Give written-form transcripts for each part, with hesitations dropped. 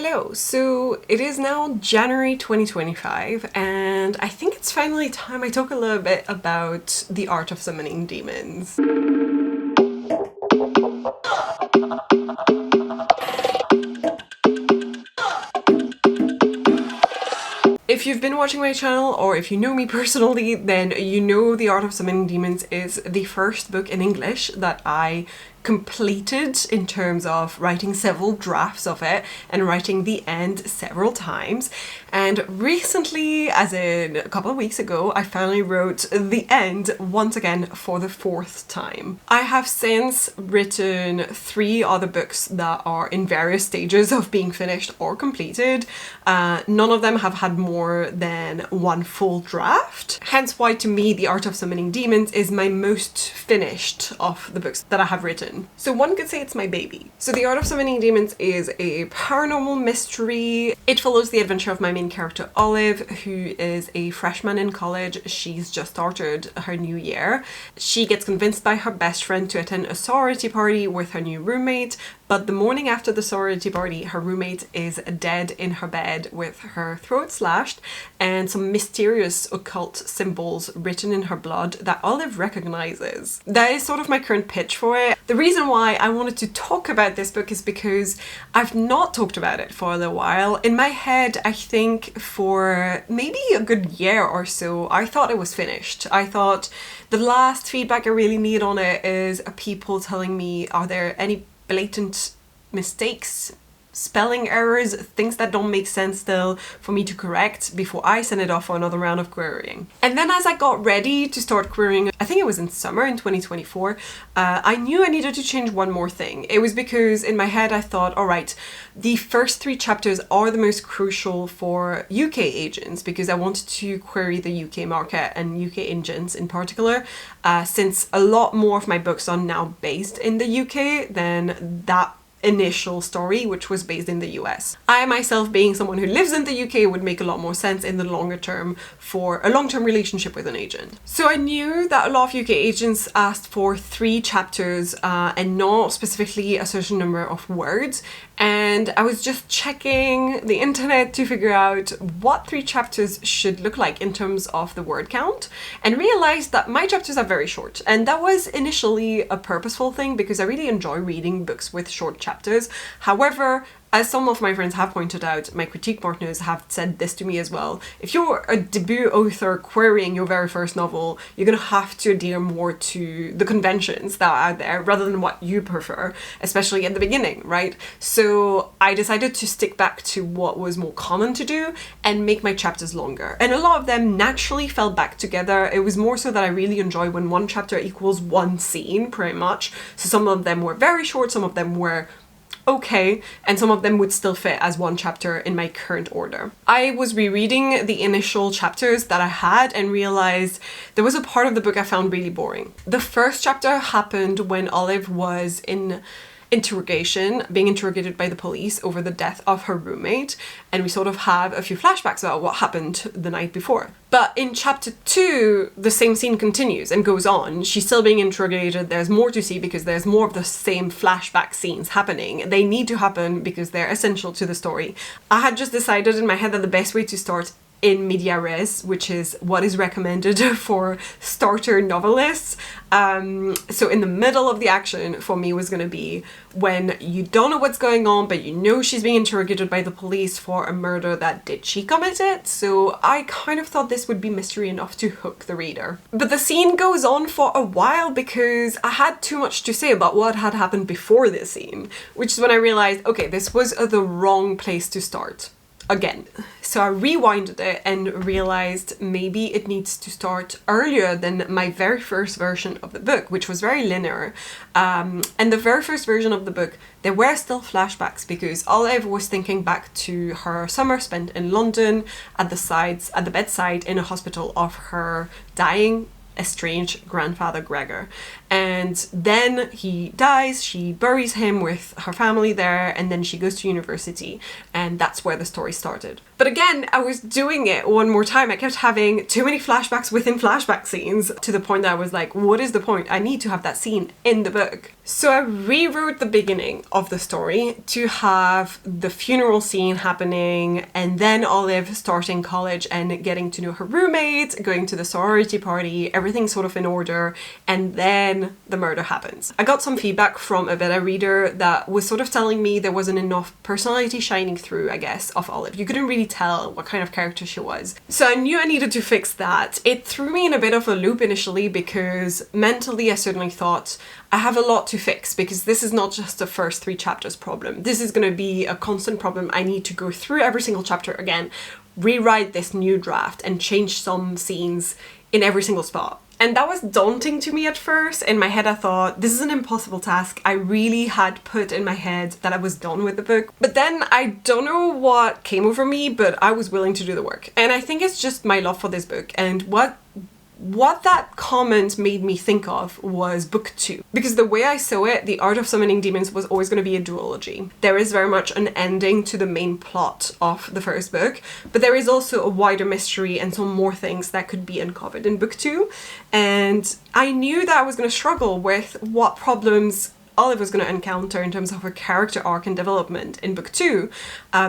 Hello, so it is now January 2025 and I think it's finally time I talk a little bit about the art of summoning demons. If you've been watching my channel or if you know me personally, then you know The Art of Summoning Demons is the first book in English that I completed in terms of writing several drafts of it and writing the end several times. And recently, as in a couple of weeks ago, I finally wrote the end once again for the fourth time. I have since written 3 other books that are in various stages of being finished or completed. None of them have had more than 1 full draft. Hence why to me The Art of Summoning Demons is my most finished of the books that I have written. So one could say it's my baby. So The Art of Summoning Demons is a paranormal mystery. It follows the adventure of my main character Olive, who is a freshman in college. She's just started her new year. She gets convinced by her best friend to attend a sorority party with her new roommate, but the morning after the sorority party, her roommate is dead in her bed with her throat slashed and some mysterious occult symbols written in her blood that Olive recognizes. That is sort of my current pitch for it. The reason why I wanted to talk about this book is because I've not talked about it for a little while. In my head, I think for maybe a good year or so, I thought it was finished. I thought the last feedback I really need on it is people telling me, are there any blatant mistakes, spelling errors, things that don't make sense still for me to correct before I send it off for another round of querying. And then as I got ready to start querying, I think it was in summer in 2024, I knew I needed to change one more thing. It was because in my head I thought, all right, the first 3 chapters are the most crucial for UK agents because I wanted to query the UK market and UK agents in particular, since a lot more of my books are now based in the UK than that initial story, which was based in the US. I myself, being someone who lives in the UK, would make a lot more sense in the longer term for a long-term relationship with an agent. So I knew that a lot of UK agents asked for 3 chapters and not specifically a certain number of words. And I was just checking the internet to figure out what 3 chapters should look like in terms of the word count, and realized that my chapters are very short. And that was initially a purposeful thing because I really enjoy reading books with short chapters. However, as some of my friends have pointed out, my critique partners have said this to me as well. If you're a debut author querying your very first novel, you're gonna have to adhere more to the conventions that are out there rather than what you prefer, especially at the beginning, right? So I decided to stick back to what was more common to do and make my chapters longer. And a lot of them naturally fell back together. It was more so that I really enjoy when 1 chapter equals 1 scene, pretty much. So some of them were very short, some of them were okay, and some of them would still fit as 1 chapter in my current order. I was rereading the initial chapters that I had and realized there was a part of the book I found really boring. The first chapter happened when Olive was in interrogation, being interrogated by the police over the death of her roommate, and we sort of have a few flashbacks about what happened the night before. But in chapter 2, the same scene continues and goes on. She's still being interrogated, there's more to see because there's more of the same flashback scenes happening. They need to happen because they're essential to the story. I had just decided in my head that the best way to start in media res, which is what is recommended for starter novelists. So in the middle of the action for me was going to be when you don't know what's going on, but you know she's being interrogated by the police for a murder that did she commit it? So I kind of thought this would be mystery enough to hook the reader. But the scene goes on for a while because I had too much to say about what had happened before this scene, which is when I realized, okay, this was the wrong place to start. Again. So I rewinded it and realized maybe it needs to start earlier than my very first version of the book, which was very linear. And the very first version of the book, there were still flashbacks because Olive was thinking back to her summer spent in London at the bedside in a hospital of her dying estranged grandfather Gregor. and then he dies, she buries him with her family there, and then she goes to university, and that's where the story started. But again, I was doing it one more time. I kept having too many flashbacks within flashback scenes to the point that I was like, what is the point? I need to have that scene in the book. So I rewrote the beginning of the story to have the funeral scene happening, and then Olive starting college and getting to know her roommate, going to the sorority party, everything sort of in order, and then the murder happens. I got some feedback from a beta reader that was sort of telling me there wasn't enough personality shining through, I guess, of Olive. You couldn't really tell what kind of character she was. So I knew I needed to fix that. It threw me in a bit of a loop initially because mentally I certainly thought I have a lot to fix because this is not just the first 3 chapters problem. This is going to be a constant problem. I need to go through every single chapter again, rewrite this new draft and change some scenes in every single spot. And that was daunting to me at first. In my head I thought, this is an impossible task. I really had put in my head that I was done with the book. But then I don't know what came over me, but I was willing to do the work. And I think it's just my love for this book, and what that comment made me think of was book 2. Because the way I saw it, The Art of Summoning Demons was always going to be a duology. There is very much an ending to the main plot of the first book, but there is also a wider mystery and some more things that could be uncovered in book 2. And I knew that I was going to struggle with what problems Olive was going to encounter in terms of her character arc and development in book 2,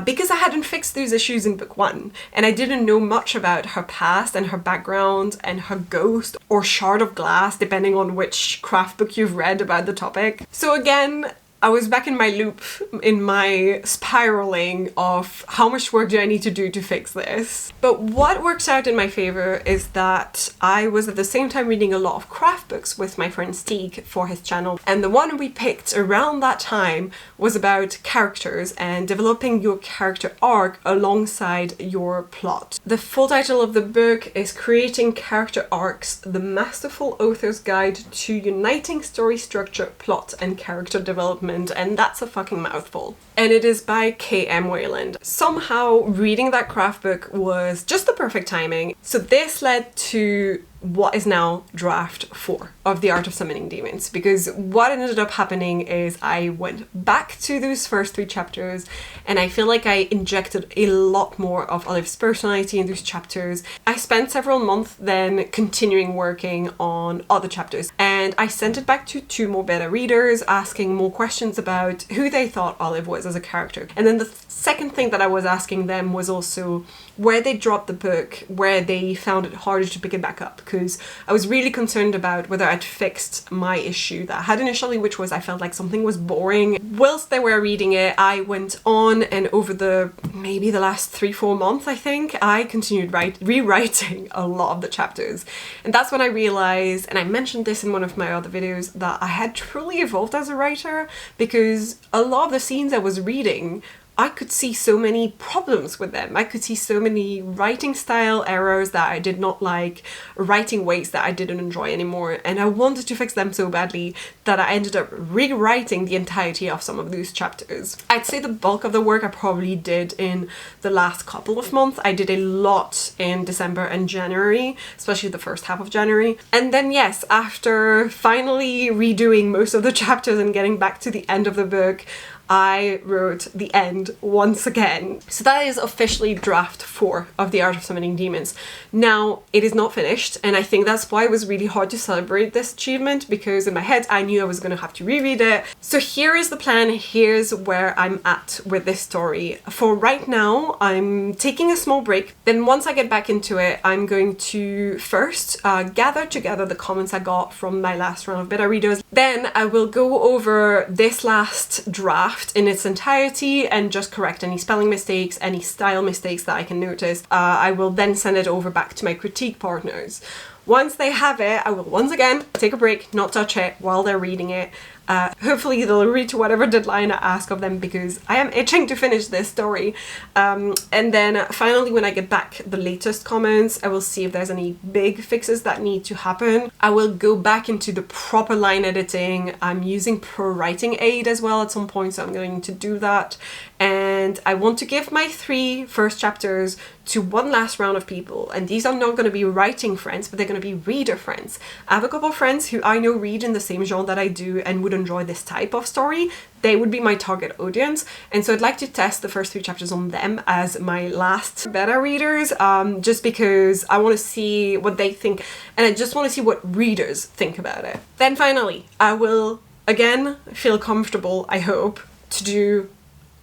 because I hadn't fixed those issues in book 1, and I didn't know much about her past and her background and her ghost or shard of glass, depending on which craft book you've read about the topic. So again, I was back in my loop, in my spiraling of how much work do I need to do to fix this. But what works out in my favor is that I was at the same time reading a lot of craft books with my friend Stieg for his channel, and the one we picked around that time was about characters and developing your character arc alongside your plot. The full title of the book is Creating Character Arcs, the Masterful Author's Guide to Uniting Story Structure, Plot and Character Development, and that's a fucking mouthful. And it is by K.M. Wayland. Somehow reading that craft book was just the perfect timing. So this led to what is now draft 4 of The Art of Summoning Demons, because what ended up happening is I went back to those first 3 chapters and I feel like I injected a lot more of Olive's personality in those chapters. I spent several months then continuing working on other chapters, and I sent it back to 2 more beta readers asking more questions about who they thought Olive was as a character. And then the second thing that I was asking them was also where they dropped the book, where they found it harder to pick it back up, because I was really concerned about whether I'd fixed my issue that I had initially, which was I felt like something was boring. Whilst they were reading it, I went on, and over maybe the last 3-4 months, I think, I continued rewriting a lot of the chapters. And that's when I realized, and I mentioned this in one of my other videos, that I had truly evolved as a writer, because a lot of the scenes I was reading, I could see so many problems with them. I could see so many writing style errors that I did not like, writing ways that I didn't enjoy anymore, and I wanted to fix them so badly that I ended up rewriting the entirety of some of those chapters. I'd say the bulk of the work I probably did in the last couple of months. I did a lot in December and January, especially the first half of January. And then yes, after finally redoing most of the chapters and getting back to the end of the book, I wrote the end once again. So that is officially draft 4 of The Art of Summoning Demons. Now, it is not finished, and I think that's why it was really hard to celebrate this achievement, because in my head I knew I was going to have to reread it. So here is the plan, here's where I'm at with this story. For right now, I'm taking a small break. Then once I get back into it, I'm going to first gather together the comments I got from my last round of beta readers. Then I will go over this last draft in its entirety and just correct any spelling mistakes, any style mistakes that I can notice. I will then send it over back to my critique partners. Once they have it, I will once again take a break, not touch it while they're reading it. Hopefully they'll read to whatever deadline I ask of them, because I am itching to finish this story. And then finally, when I get back the latest comments, I will see if there's any big fixes that need to happen. I will go back into the proper line editing. I'm using Pro Writing Aid as well at some point, so I'm going to do that. And and I want to give my 3 first chapters to one last round of people, and these are not going to be writing friends, but they're going to be reader friends. I have a couple of friends who I know read in the same genre that I do and would enjoy this type of story. They would be my target audience, and so I'd like to test the first 3 chapters on them as my last beta readers, just because I want to see what they think, and I just want to see what readers think about it. Then finally, I will again feel comfortable, I hope, to do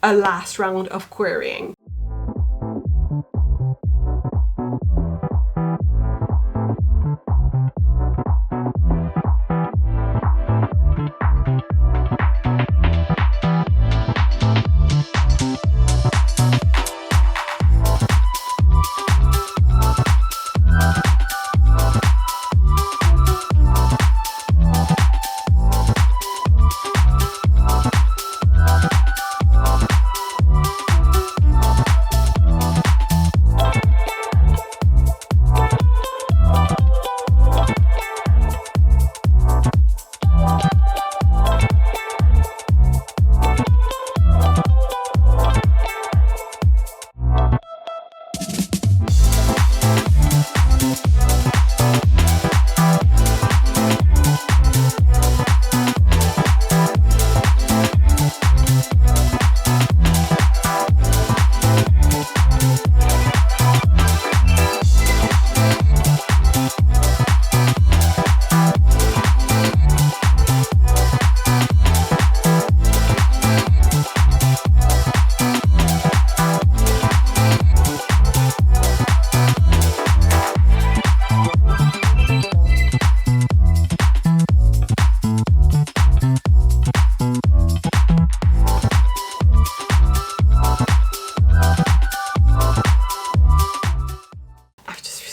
a last round of querying.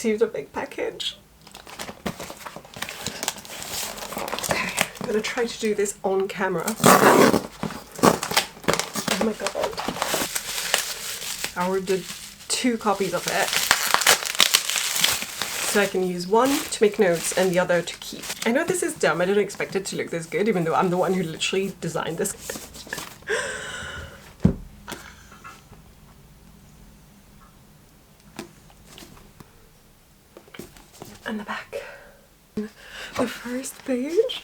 Received a big package. Okay, I'm gonna try to do this on camera. Oh my god. I ordered 2 copies of it, so I can use one to make notes and the other to keep. I know this is dumb, I didn't expect it to look this good, even though I'm the one who literally designed this. And the back. The first page.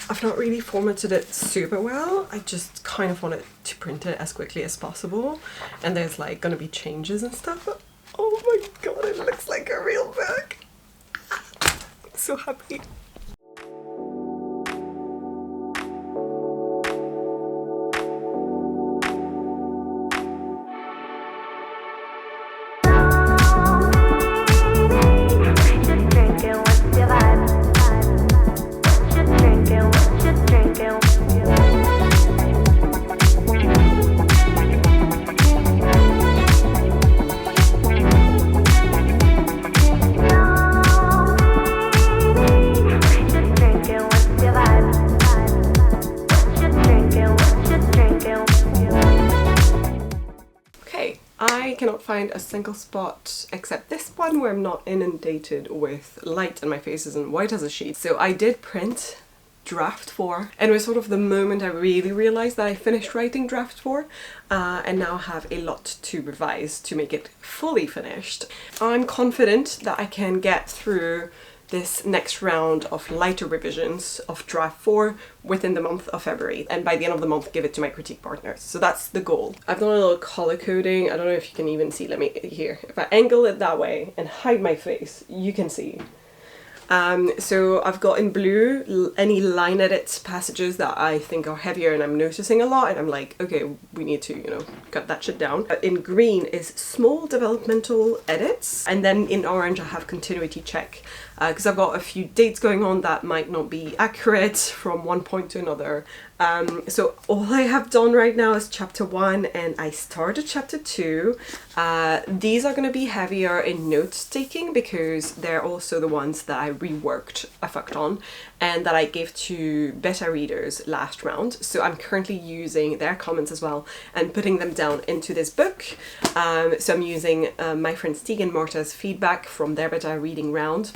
I've not really formatted it super well. I just kind of wanted to print it as quickly as possible. And there's like gonna be changes and stuff. But oh my god, it looks like a real book. I'm so happy. I cannot find a single spot except this one where I'm not inundated with light and my face isn't white as a sheet. So I did print draft 4, and it was sort of the moment I really realized that I finished writing draft 4 and now have a lot to revise to make it fully finished. I'm confident that I can get through this next round of lighter revisions of draft 4 within the month of February, and by the end of the month give it to my critique partners. So that's the goal. I've done a little color coding. I don't know if you can even see. Let me here. If I angle it that way and hide my face, you can see. So I've got in blue any line edits passages that I think are heavier and I'm noticing a lot, and I'm like, okay, we need to, you know, cut that shit down. In green is small developmental edits, and then in orange I have continuity check, because I've got a few dates going on that might not be accurate from one point to another. So all I have done right now is chapter 1, and I started chapter 2. These are going to be heavier in note taking because they're also the ones that I reworked a fuck ton and that I gave to beta readers last round. So I'm currently using their comments as well and putting them down into this book. So I'm using my friend Stig and Marta's feedback from their beta reading round.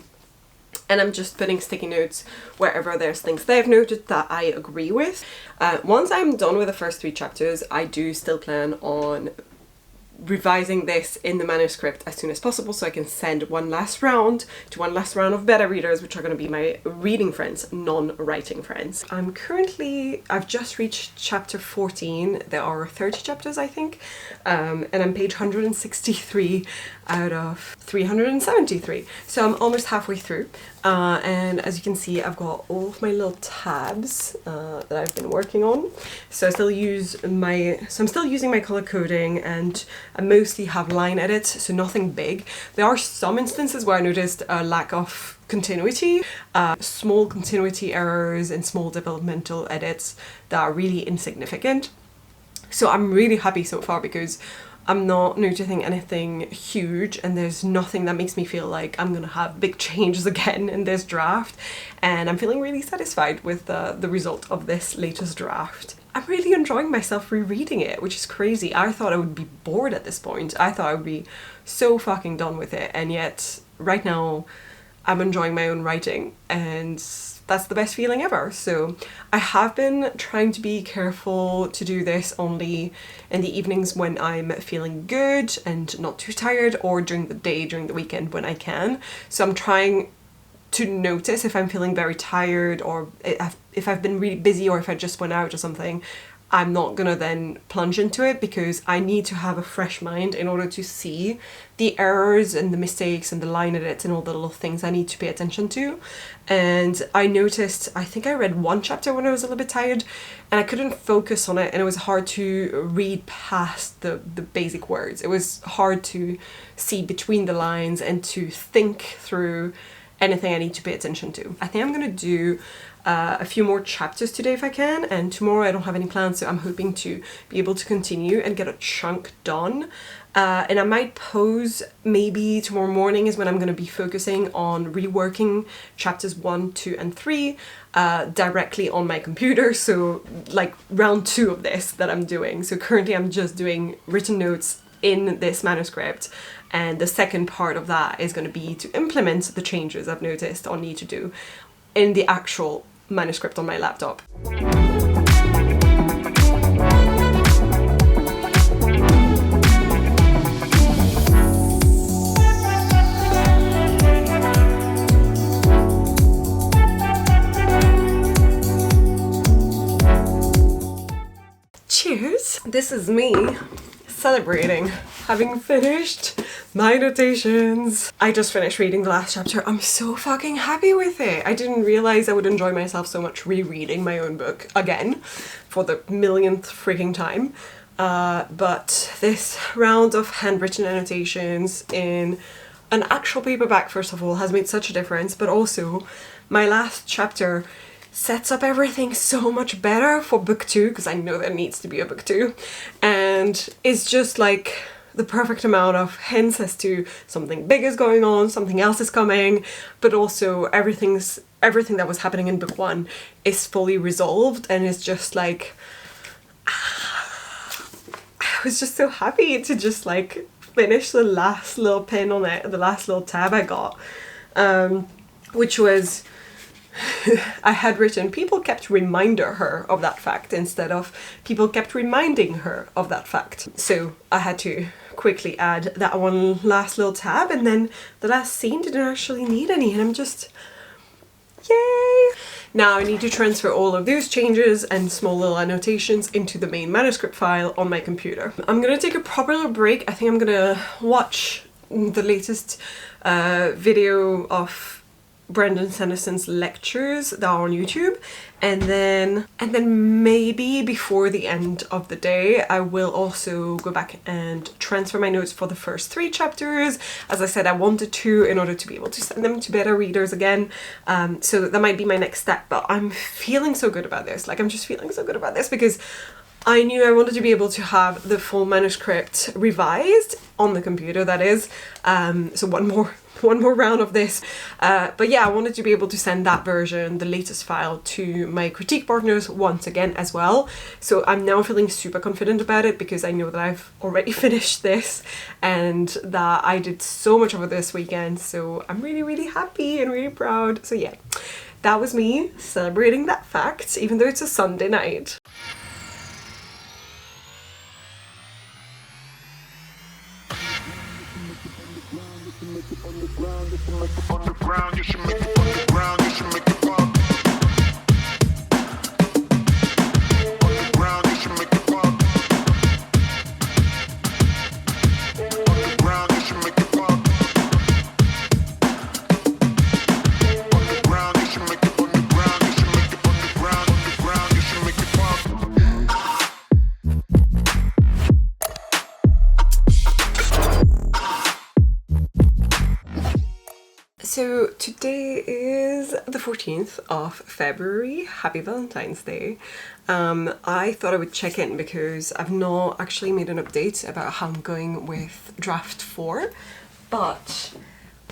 and I'm just putting sticky notes wherever there's things they've noted that I agree with. Once I'm done with the first 3 chapters, I do still plan on revising this in the manuscript as soon as possible so I can send one last round of beta readers, which are going to be my reading friends, non-writing friends. I've just reached chapter 14. There are 30 chapters, I think, and I'm page 163 out of 373. So I'm almost halfway through, and as you can see, I've got all of my little tabs that I've been working on. So I'm still using my color coding, and I mostly have line edits, so nothing big. There are some instances where I noticed a lack of continuity, small continuity errors and small developmental edits that are really insignificant. So I'm really happy so far because I'm not noticing anything huge, and there's nothing that makes me feel like I'm gonna have big changes again in this draft, and I'm feeling really satisfied with the result of this latest draft. I'm really enjoying myself rereading it, which is crazy. I thought I would be bored at this point. I thought I would be so fucking done with it, and yet right now I'm enjoying my own writing, and that's the best feeling ever. So I have been trying to be careful to do this only in the evenings when I'm feeling good and not too tired, or during the day, during the weekend when I can. So I'm trying to notice if I'm feeling very tired, or if I've been really busy, or if I just went out or something. I'm not gonna then plunge into it because I need to have a fresh mind in order to see the errors and the mistakes and the line edits and all the little things I need to pay attention to. And I noticed, I think I read one chapter when I was a little bit tired, and I couldn't focus on it, and it was hard to read past the basic words. It was hard to see between the lines and to think through anything I need to pay attention to. I think I'm gonna do a few more chapters today if I can, and tomorrow I don't have any plans, so I'm hoping to be able to continue and get a chunk done. And I might pause, maybe tomorrow morning is when I'm going to be focusing on reworking chapters 1, 2 and 3 directly on my computer, so like round 2 of this that I'm doing. So currently I'm just doing written notes in this manuscript, and the second part of that is going to be to implement the changes I've noticed or need to do in the actual manuscript on my laptop. Cheers! This is me celebrating having finished my notations. I just finished reading the last chapter. I'm so fucking happy with it. I didn't realize I would enjoy myself so much rereading my own book again for the millionth freaking time. But this round of handwritten annotations in an actual paperback, first of all, has made such a difference, but also my last chapter sets up everything so much better for book 2, because I know there needs to be a book 2, and it's just like the perfect amount of hints as to something big is going on, something else is coming, but also everything that was happening in book 1 is fully resolved, and it's just like I was just so happy to just like finish the last little pin on it, the last little tab I got, which was I had written, people kept reminder her of that fact instead of people kept reminding her of that fact. So I had to quickly add that one last little tab, and then the last scene didn't actually need any, and I'm just, yay! Now I need to transfer all of those changes and small little annotations into the main manuscript file on my computer. I'm gonna take a proper little break. I think I'm gonna watch the latest video of Brandon Sanderson's lectures that are on YouTube, and then maybe before the end of the day I will also go back and transfer my notes for the first 3 chapters. As I said, I wanted to in order to be able to send them to beta readers again, so that might be my next step, but I'm feeling so good about this. Like, I'm just feeling so good about this because I knew I wanted to be able to have the full manuscript revised on the computer, that is. So one more round of this. But yeah, I wanted to be able to send that version, the latest file, to my critique partners once again as well. So I'm now feeling super confident about it because I know that I've already finished this and that I did so much over this weekend. So I'm really, really happy and really proud. So yeah, that was me celebrating that fact, even though it's a Sunday night. So today is the 14th of February. Happy Valentine's Day. I thought I would check in because I've not actually made an update about how I'm going with draft 4, but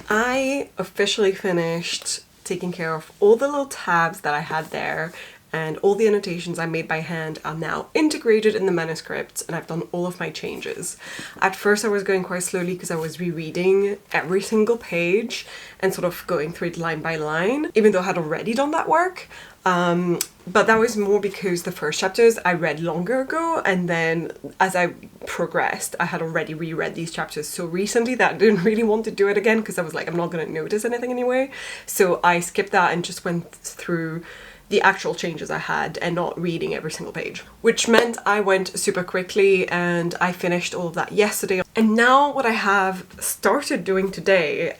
I officially finished taking care of all the little tabs that I had there, and all the annotations I made by hand are now integrated in the manuscript, and I've done all of my changes. At first I was going quite slowly because I was rereading every single page and sort of going through it line by line, even though I had already done that work. But that was more because the first chapters I read longer ago, and then as I progressed I had already reread these chapters so recently that I didn't really want to do it again because I was like, I'm not going to notice anything anyway. So I skipped that and just went through the actual changes I had and not reading every single page, which meant I went super quickly and I finished all of that yesterday. And now what I have started doing today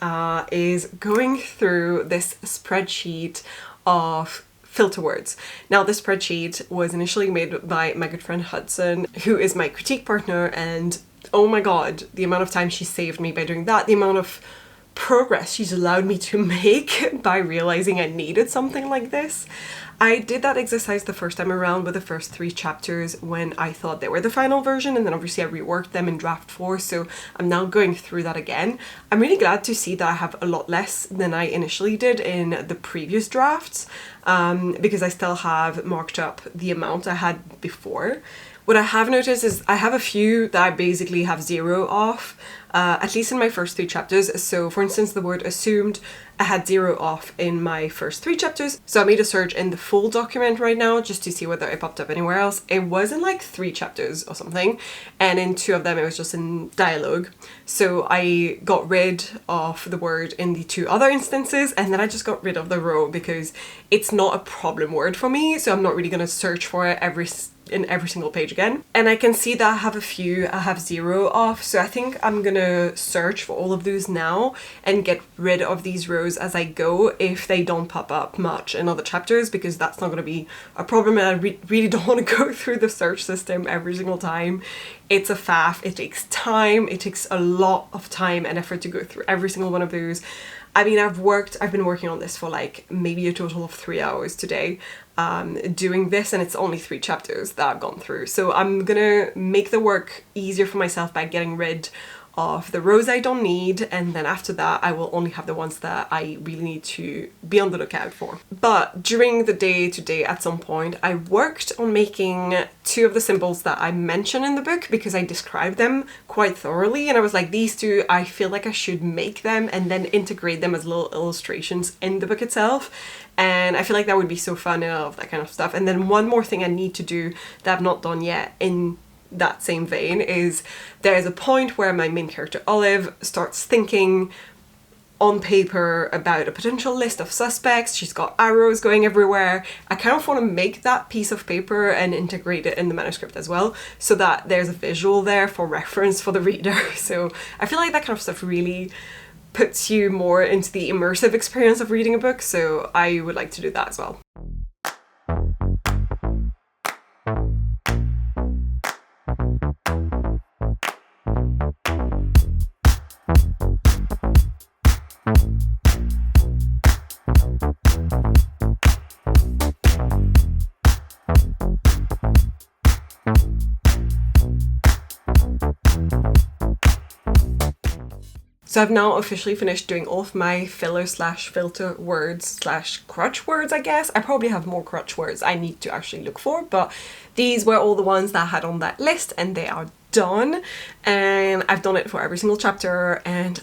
is going through this spreadsheet of filter words. Now this spreadsheet was initially made by my good friend Hudson, who is my critique partner, and oh my god, the amount of time she saved me by doing that, the amount of progress she's allowed me to make by realizing I needed something like this. I did that exercise the first time around with the first 3 chapters when I thought they were the final version, and then obviously I reworked them in draft 4, so I'm now going through that again. I'm really glad to see that I have a lot less than I initially did in the previous drafts, because I still have marked up the amount I had before. What I have noticed is I have a few that I basically have 0 off, at least in my first 3 chapters. So for instance, the word assumed, I had 0 off in my first 3 chapters. So I made a search in the full document right now just to see whether it popped up anywhere else. It was in like 3 chapters or something, and in 2 of them it was just in dialogue. So I got rid of the word in the 2 other instances, and then I just got rid of the row because it's not a problem word for me, so I'm not really going to search for it in every single page again. And I can see that I have a few I have 0 off, so I think I'm gonna search for all of those now and get rid of these rows as I go if they don't pop up much in other chapters, because that's not gonna be a problem, and I really don't want to go through the search system every single time. It's a faff, it takes time, it takes a lot of time and effort to go through every single one of those. I mean, I've been working on this for like maybe a total of 3 hours today, doing this, and it's only 3 chapters that I've gone through. So I'm gonna make the work easier for myself by getting rid of the rows I don't need, and then after that I will only have the ones that I really need to be on the lookout for. But during the day today, at some point, I worked on making 2 of the symbols that I mention in the book because I described them quite thoroughly, and I was like, these 2, I feel like I should make them and then integrate them as little illustrations in the book itself. And I feel like that would be so fun and all of that kind of stuff. And then one more thing I need to do that I've not done yet in that same vein is there's a point where my main character Olive starts thinking on paper about a potential list of suspects. She's got arrows going everywhere. I kind of want to make that piece of paper and integrate it in the manuscript as well, so that there's a visual there for reference for the reader. So I feel like that kind of stuff really puts you more into the immersive experience of reading a book, so I would like to do that as well. So I've now officially finished doing all of my filler slash filter words slash crutch words, I guess. I probably have more crutch words I need to actually look for, but these were all the ones that I had on that list and they are done. And I've done it for every single chapter and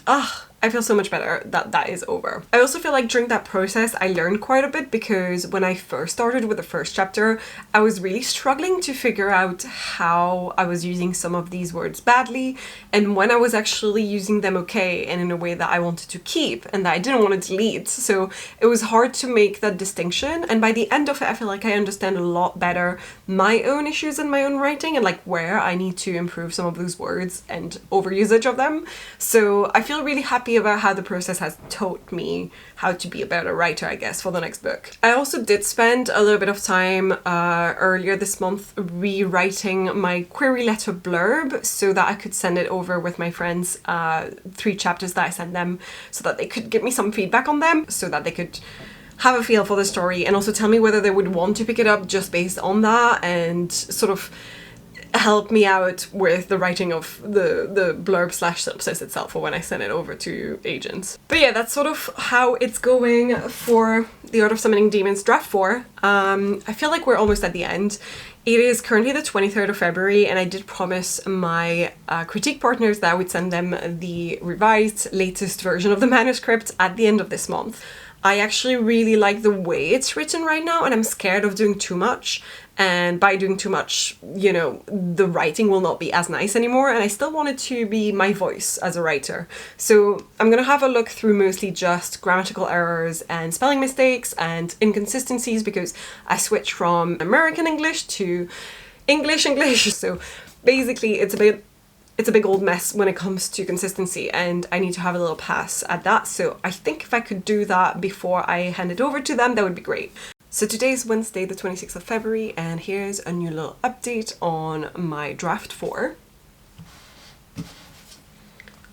I feel so much better that that is over. I also feel like during that process I learned quite a bit, because when I first started with the first chapter I was really struggling to figure out how I was using some of these words badly and when I was actually using them okay and in a way that I wanted to keep and that I didn't want to delete. So it was hard to make that distinction, and by the end of it I feel like I understand a lot better my own issues in my own writing and like where I need to improve some of those words and overusage of them. So I feel really happy about how the process has taught me how to be a better writer, I guess, for the next book. I also did spend a little bit of time earlier this month rewriting my query letter blurb so that I could send it over with my friends, 3 chapters that I sent them, so that they could give me some feedback on them, so that they could have a feel for the story and also tell me whether they would want to pick it up just based on that, and sort of help me out with the writing of the blurb slash synopsis itself for when I send it over to agents. But yeah, that's sort of how it's going for The Art of Summoning Demons Draft 4. I feel like we're almost at the end. It is currently the 23rd of February and I did promise my critique partners that I would send them the revised latest version of the manuscript at the end of this month. I actually really like the way it's written right now and I'm scared of doing too much, and by doing too much, you know, the writing will not be as nice anymore, and I still want it to be my voice as a writer. So I'm gonna have a look through mostly just grammatical errors and spelling mistakes and inconsistencies, because I switched from American English to English. So basically it's a big old mess when it comes to consistency and I need to have a little pass at that. So I think if I could do that before I hand it over to them, that would be great. So today's Wednesday the 26th of February and here's a new little update on my draft 4.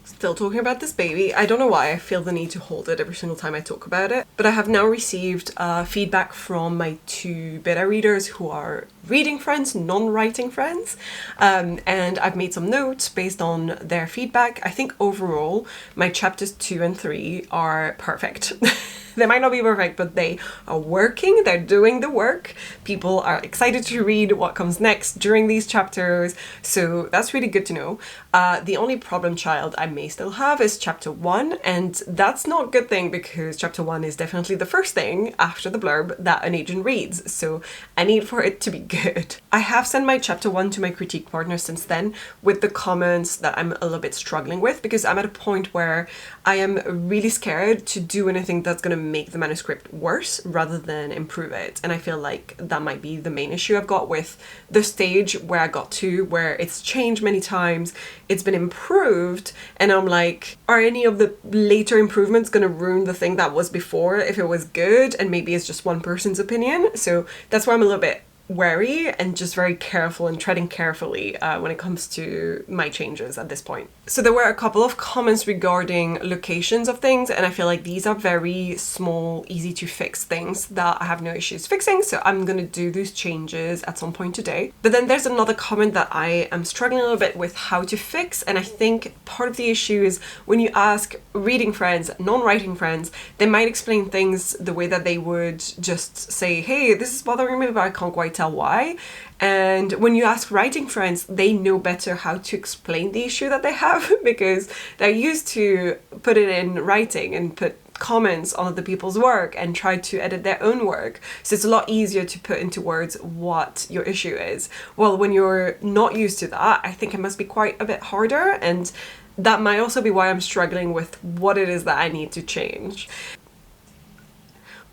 Still talking about this baby. I don't know why I feel the need to hold it every single time I talk about it, but I have now received feedback from my 2 beta readers who are reading friends, non-writing friends, and I've made some notes based on their feedback. I think overall my chapters 2 and 3 are perfect. They might not be perfect, but they are working, they're doing the work. People are excited to read what comes next during these chapters, so that's really good to know. The only problem child I may still have is chapter 1, and that's not a good thing because chapter 1 is definitely the first thing after the blurb that an agent reads, so I need for it to be good. I have sent my chapter 1 to my critique partner since then with the comments that I'm a little bit struggling with, because I'm at a point where I am really scared to do anything that's going to make the manuscript worse rather than improve it, and I feel like that might be the main issue I've got with the stage where I got to, where it's changed many times, it's been improved, and I'm like, are any of the later improvements gonna ruin the thing that was before if it was good and maybe it's just one person's opinion? So that's why I'm a little bit wary and just very careful and treading carefully when it comes to my changes at this point. So there were a couple of comments regarding locations of things, and I feel like these are very small, easy to fix things that I have no issues fixing, so I'm gonna do those changes at some point today. But then there's another comment that I am struggling a little bit with how to fix, and I think part of the issue is when you ask reading friends, non-writing friends, they might explain things the way that they would just say, hey, this is bothering me, but I can't quite tell why. And when you ask writing friends, they know better how to explain the issue that they have because they're used to put it in writing and put comments on other people's work and try to edit their own work. So it's a lot easier to put into words what your issue is. Well, when you're not used to that, I think it must be quite a bit harder, and that might also be why I'm struggling with what it is that I need to change.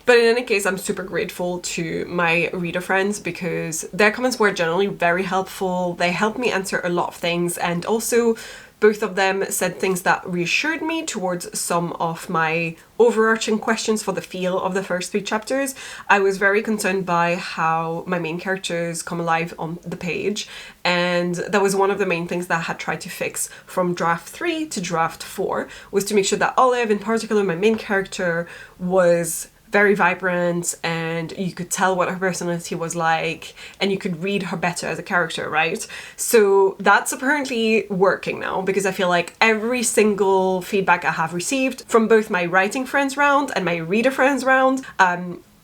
But in any case, I'm super grateful to my reader friends because their comments were generally very helpful. They helped me answer a lot of things, and also both of them said things that reassured me towards some of my overarching questions for the feel of the first 3 chapters. I was very concerned by how my main characters come alive on the page, and that was one of the main things that I had tried to fix from draft 3 to draft 4, was to make sure that Olive, in particular my main character, was very vibrant, and you could tell what her personality was like, and you could read her better as a character, right? So that's apparently working now, because I feel like every single feedback I have received from both my writing friends round and my reader friends round,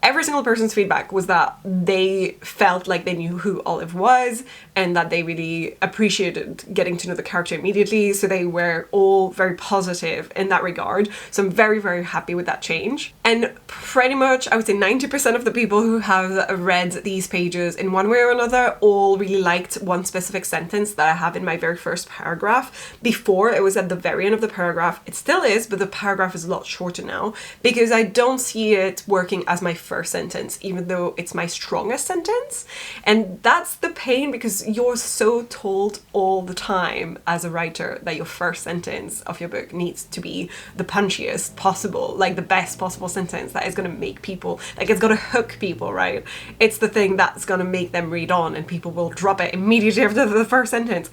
every single person's feedback was that they felt like they knew who Olive was and that they really appreciated getting to know the character immediately. So they were all very positive in that regard. So I'm very, very happy with that change. And pretty much, I would say 90% of the people who have read these pages in one way or another all really liked one specific sentence that I have in my very first paragraph. Before, it was at the very end of the paragraph. It still is, but the paragraph is a lot shorter now because I don't see it working as my first sentence, even though it's my strongest sentence. And that's the pain, because you're so told all the time as a writer that your first sentence of your book needs to be the punchiest possible, like the best possible sentence that is going to make people, like it's going to hook people, right? It's the thing that's going to make them read on, and people will drop it immediately after the first sentence.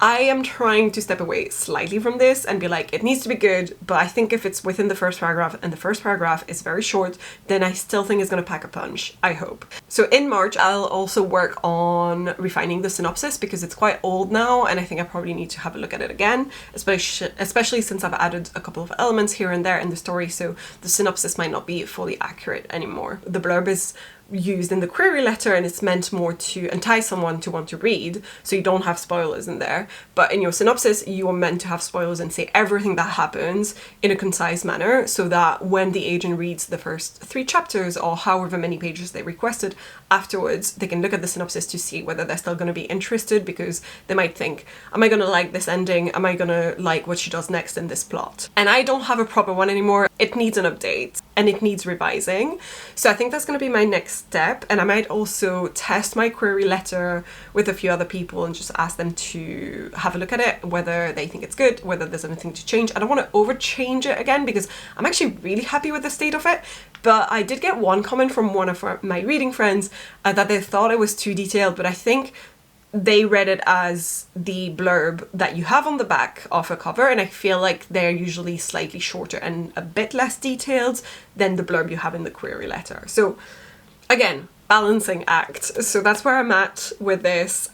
I am trying to step away slightly from this and be like, it needs to be good, but I think if it's within the first paragraph and the first paragraph is very short, then I still think it's going to pack a punch, I hope. So in March, I'll also work on refining the synopsis because it's quite old now and I think I probably need to have a look at it again, especially since I've added a couple of elements here and there in the story, so the synopsis might not be fully accurate anymore. The blurb is used in the query letter and it's meant more to entice someone to want to read, so you don't have spoilers in there, but in your synopsis you are meant to have spoilers and say everything that happens in a concise manner, so that when the agent reads the first 3 chapters or however many pages they requested, afterwards they can look at the synopsis to see whether they're still going to be interested, because they might think, am I going to like this ending? Am I going to like what she does next in this plot? And I don't have a proper one anymore. It needs an update and it needs revising, so I think that's going to be my next step. And I might also test my query letter with a few other people and just ask them to have a look at it, whether they think it's good, whether there's anything to change. I don't want to over change it again because I'm actually really happy with the state of it, but I did get one comment from one of my reading friends that they thought it was too detailed, but I think they read it as the blurb that you have on the back of a cover, and I feel like they're usually slightly shorter and a bit less detailed than the blurb you have in the query letter. So again, balancing act. So that's where I'm at with this.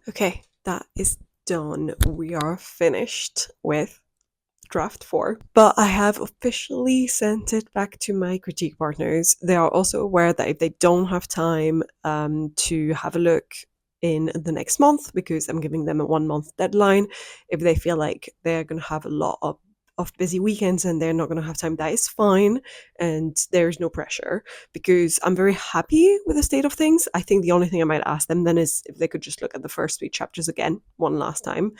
Okay, that is done. We are finished with draft 4, but I have officially sent it back to my critique partners. They are also aware that if they don't have time to have a look in the next month, because I'm giving them a 1-month deadline, if they feel like they're going to have a lot of busy weekends and they're not going to have time, that is fine, and there's no pressure because I'm very happy with the state of things. I think the only thing I might ask them then is if they could just look at the first 3 chapters again one last time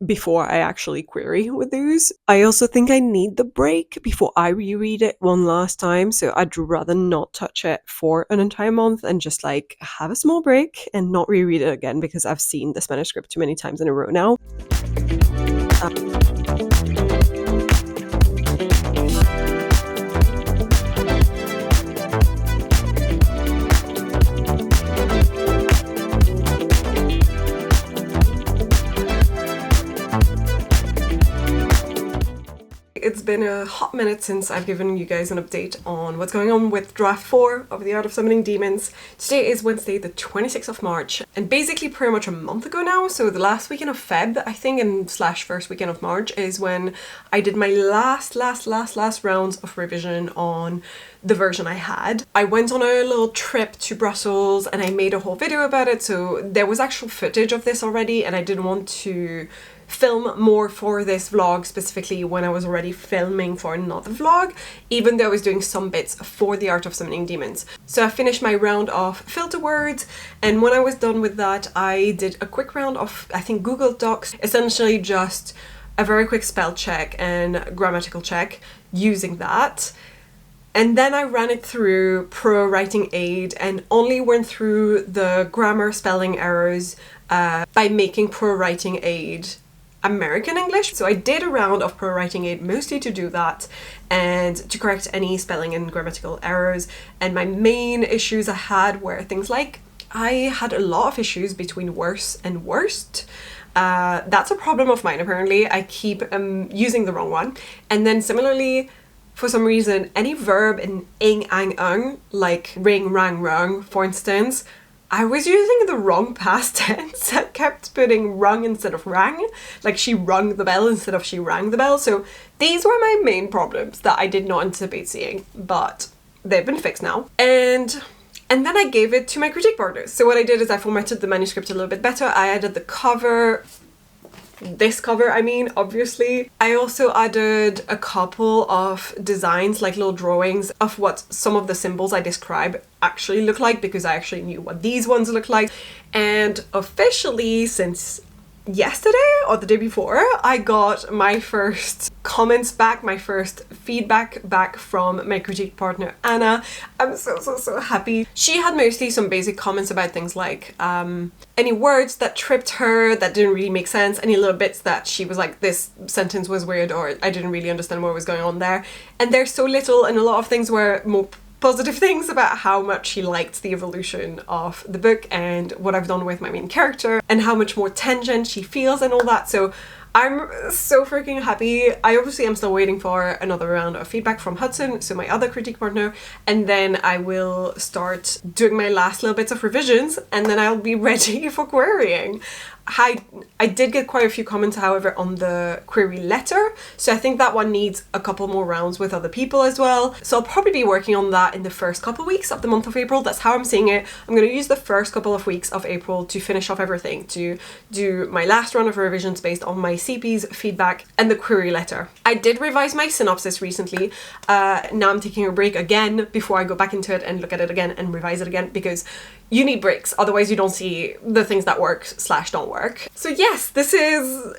before I actually query with those. I also think I need the break before I reread it one last time, so I'd rather not touch it for an entire month and just like have a small break and not reread it again, because I've seen this manuscript too many times in a row now. It's been a hot minute since I've given you guys an update on what's going on with draft 4 of The Art of Summoning Demons. Today is Wednesday the 26th of March, and basically pretty much a month ago now, so the last weekend of Feb, I think, and / first weekend of March is when I did my last rounds of revision on the version I had. I went on a little trip to Brussels and I made a whole video about it, so there was actual footage of this already, and I didn't want to film more for this vlog, specifically when I was already filming for another vlog, even though I was doing some bits for the Art of Summoning Demons. So I finished my round of filter words, and when I was done with that, I did a quick round of, I think, Google Docs, essentially just a very quick spell check and grammatical check using that. And then I ran it through Pro Writing Aid and only went through the grammar spelling errors by making Pro Writing Aid American English. So I did a round of Pro Writing Aid mostly to do that and to correct any spelling and grammatical errors. And my main issues I had were things like, I had a lot of issues between worse and worst. That's a problem of mine apparently. I keep using the wrong one. And then similarly, for some reason, any verb in ing, ang, ung, like ring, rang, rung, for instance, I was using the wrong past tense. I kept putting rung instead of rang, like she rung the bell instead of she rang the bell. So these were my main problems that I did not anticipate seeing, but they've been fixed now. And then I gave it to my critique partners. So what I did is I formatted the manuscript a little bit better. I added the cover, this cover I mean, obviously. I also added a couple of designs, like little drawings of what some of the symbols I describe actually look like, because I actually knew what these ones look like. And officially, since yesterday or the day before, I got my first comments back, my first feedback back from my critique partner Anna. I'm so happy. She had mostly some basic comments about things like any words that tripped her that didn't really make sense, any little bits that she was like, this sentence was weird, or I didn't really understand what was going on there. And there's so little, and a lot of things were more positive things about how much she liked the evolution of the book and what I've done with my main character and how much more tension she feels and all that. So I'm so freaking happy. I obviously am still waiting for another round of feedback from Hudson, so my other critique partner, and then I will start doing my last little bits of revisions, and then I'll be ready for querying. I did get quite a few comments, however, on the query letter, so I think that one needs a couple more rounds with other people as well. So I'll probably be working on that in the first couple of weeks of the month of April. That's how I'm seeing it. I'm going to use the first couple of weeks of April to finish off everything, to do my last round of revisions based on my CP's feedback and the query letter. I did revise my synopsis recently. Now I'm taking a break again before I go back into it and look at it again and revise it again, because you need breaks, otherwise you don't see the things that work / don't work. So yes,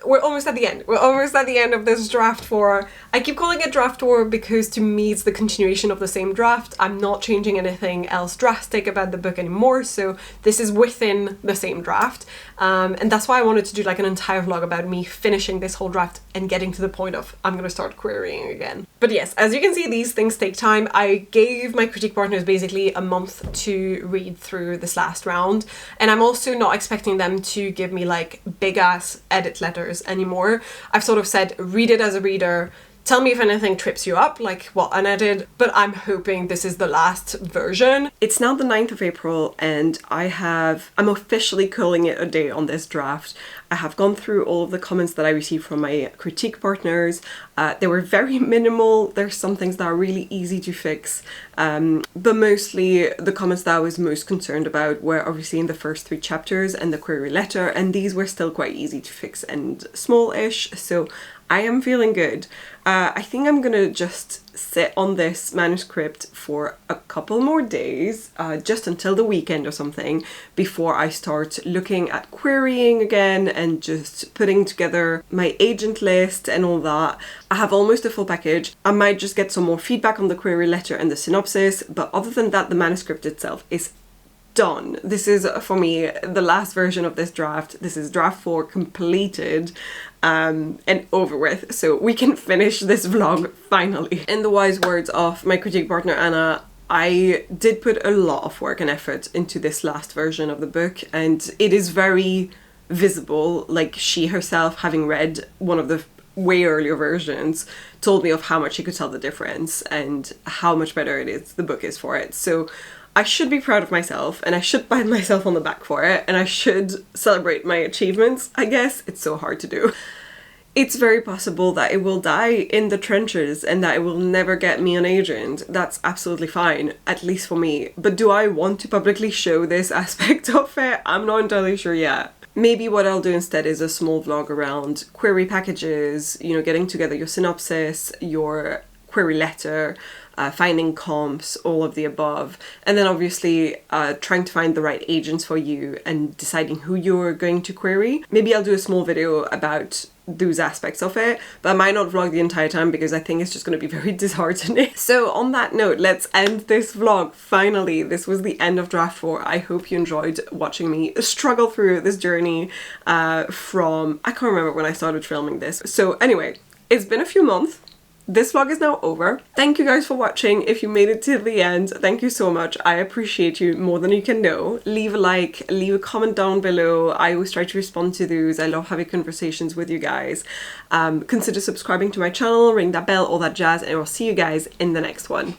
we're almost at the end. We're almost at the end of this draft 4. I keep calling it draft 4 because to me it's the continuation of the same draft. I'm not changing anything else drastic about the book anymore, so this is within the same draft. And that's why I wanted to do like an entire vlog about me finishing this whole draft and getting to the point of I'm gonna start querying again. But yes, as you can see, these things take time. I gave my critique partners basically a month to read through this last round, and I'm also not expecting them to give me like big ass edit letters anymore. I've sort of said, read it as a reader, tell me if anything trips you up, like what unedited, but I'm hoping this is the last version. It's now the 9th of April and I'm officially calling it a day on this draft. I have gone through all of the comments that I received from my critique partners. They were very minimal. There's some things that are really easy to fix, but mostly the comments that I was most concerned about were obviously in the first 3 chapters and the query letter, and these were still quite easy to fix and small-ish, so I am feeling good. I think I'm gonna just sit on this manuscript for a couple more days, just until the weekend or something, before I start looking at querying again and just putting together my agent list and all that. I have almost a full package. I might just get some more feedback on the query letter and the synopsis, but other than that, the manuscript itself is done. This is, for me, the last version of this draft. This is draft 4 completed and over with, so we can finish this vlog finally. In the wise words of my critique partner Anna, I did put a lot of work and effort into this last version of the book, and it is very visible. Like, she herself, having read one of the way earlier versions, told me of how much she could tell the difference and how much better the book is for it. So I should be proud of myself, and I should pat myself on the back for it, and I should celebrate my achievements, I guess. It's so hard to do. It's very possible that it will die in the trenches and that it will never get me an agent. That's absolutely fine, at least for me. But do I want to publicly show this aspect of it? I'm not entirely sure yet. maybe what I'll do instead is a small vlog around query packages, you know, getting together your synopsis, your query letter, finding comps, all of the above, and then obviously trying to find the right agents for you and deciding who you're going to query. Maybe I'll do a small video about those aspects of it, but I might not vlog the entire time because I think it's just going to be very disheartening. So on that note, let's end this vlog. Finally, this was the end of draft 4. I hope you enjoyed watching me struggle through this journey from, I can't remember when I started filming this. So anyway, it's been a few months. This vlog is now over. Thank you guys for watching. If you made it to the end, thank you so much. I appreciate you more than you can know. Leave a like, leave a comment down below. I always try to respond to those. I love having conversations with you guys. Consider subscribing to my channel, ring that bell, all that jazz, and I will see you guys in the next one.